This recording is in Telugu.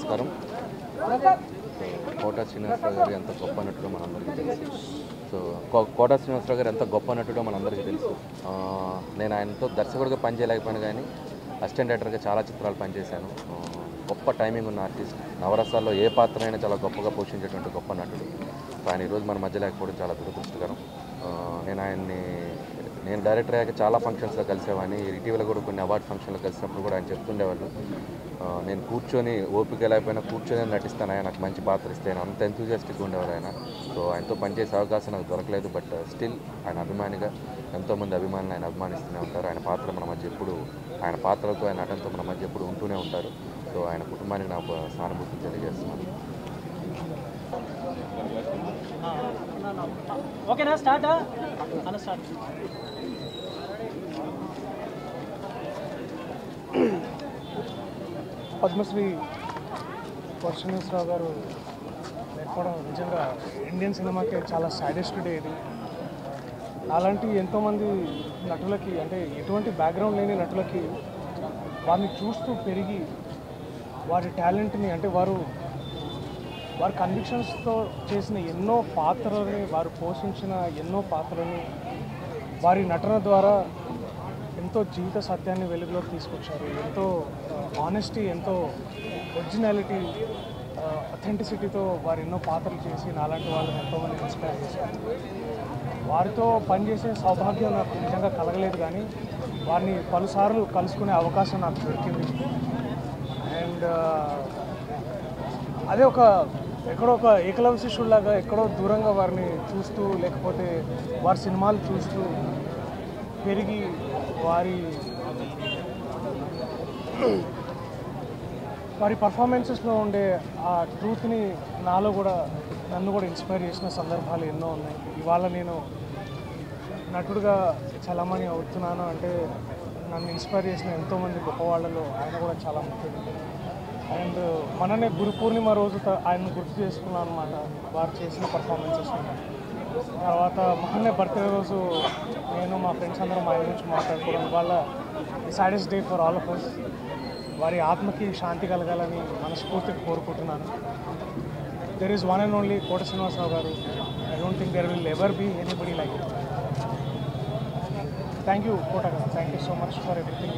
నమస్కారం. కోట శ్రీనివాసరావు గారు ఎంత గొప్ప నటుడో మనందరికీ తెలుసు. సో కోట శ్రీనివాసరావు గారు ఎంత గొప్ప నటుడో మనందరికీ తెలుసు. నేను ఆయనతో దర్శకుడిగా పనిచేయలేకపోయాను, కానీ అసిస్టెంట్ డైరెక్టర్గా చాలా చిత్రాలు పనిచేశాను. గొప్ప టైమింగ్ ఉన్న ఆర్టిస్ట్, నవరసాల్లో ఏ పాత్ర అయినా చాలా గొప్పగా పోషించేటువంటి గొప్ప నటుడు. ఆయన ఈరోజు మన మధ్య లేకపోవడం చాలా దురదృష్టకరం. నేను డైరెక్టర్ అయ్యాక చాలా ఫంక్షన్స్లో కలిసేవాడిని. ఇటీవల కూడా కొన్ని అవార్డ్ ఫంక్షన్లో కలిసినప్పుడు కూడా ఆయన చెప్తుండేవాళ్ళు, నేను కూర్చొని ఓపిక లేకపోయినా కూర్చొని నటిస్తాను, ఆయన నాకు మంచి పాత్ర ఇస్తే అంత ఎంతూజియాస్టిక్గా ఉండేవారు ఆయన. సో ఆయనతో పనిచేసే అవకాశం నాకు దొరకలేదు, బట్ స్టిల్ ఆయన అభిమానిగా ఎంతోమంది అభిమానులు ఆయన అభిమానిస్తూనే ఉంటారు. ఆయన పాత్ర మన మధ్య ఎప్పుడు, ఆయన పాత్రలతో ఆయన నటనతో మన మధ్య ఎప్పుడు ఉంటూనే ఉంటారు. సో ఆయన కుటుంబానికి నాకు సానుభూతిని తెలియజేస్తున్నాను. ఓకేనా స్టార్ట్ అన్న స్టార్ట్. పద్మశ్రీ కోట శ్రీనివాసరావు గారు లేకపోవడం నిజంగా ఇండియన్ సినిమాకి చాలా సాడెస్ట్ డే ఇది. అలాంటి ఎంతోమంది నటులకి, అంటే ఎటువంటి బ్యాక్గ్రౌండ్ లేని నటులకి వారిని చూస్తూ పెరిగి వారి టాలెంట్ని, అంటే వారి కన్విక్షన్స్తో చేసిన ఎన్నో పాత్రలని, వారు పోషించిన ఎన్నో పాత్రలని వారి నటన ద్వారా ఎంతో జీవిత సత్యాన్ని వెలుగులోకి తీసుకొచ్చారు. ఎంతో ఆనెస్టీ, ఎంతో ఒరిజినాలిటీ, అథెంటిసిటీతో వారు ఎన్నో పాత్రలు చేసి నాలాంటి వాళ్ళని ఎంతోమంది ఇన్స్పైర్ చేశారు. వారితో పనిచేసే సౌభాగ్యం నాకు నిజంగా కలగలేదు, కానీ వారిని పలుసార్లు కలుసుకునే అవకాశం నాకు దొరికింది. అండ్ అదే ఎక్కడో ఒక ఏకలవ్య శిష్యుడిలాగా ఎక్కడో దూరంగా వారిని చూస్తూ, లేకపోతే వారి సినిమాలు చూస్తూ పెరిగి వారి పర్ఫార్మెన్సెస్లో ఉండే ఆ ట్రూత్ని నన్ను కూడా ఇన్స్పైర్ చేసిన సందర్భాలు ఎన్నో ఉన్నాయి. ఇవాళ నేను నటుడుగా చలామణి అవుతున్నాను అంటే నన్ను ఇన్స్పైర్ చేసిన ఎంతోమంది గొప్ప వాళ్ళలో ఆయన కూడా చాలా ముఖ్యమైనది. అండ్ మననే గురు పూర్ణిమ రోజు ఆయన్ని గుర్తు చేసుకున్నాను అనమాట, వారు చేసిన పర్ఫార్మెన్సెస్. తర్వాత మహన్నే బర్త్డే రోజు నేను మా ఫ్రెండ్స్ అందరం ఆయన గురించి మాట్లాడుకోవడం, వాళ్ళ saddest day for all of us. వారి ఆత్మకి శాంతి కలగాలని మనస్ఫూర్తిగా కోరుకుంటున్నాను. There is one and only Kota Srinivasarao garu. I don't think there will ever be anybody like it. Thank you Kota garu. Thank you so much for everything.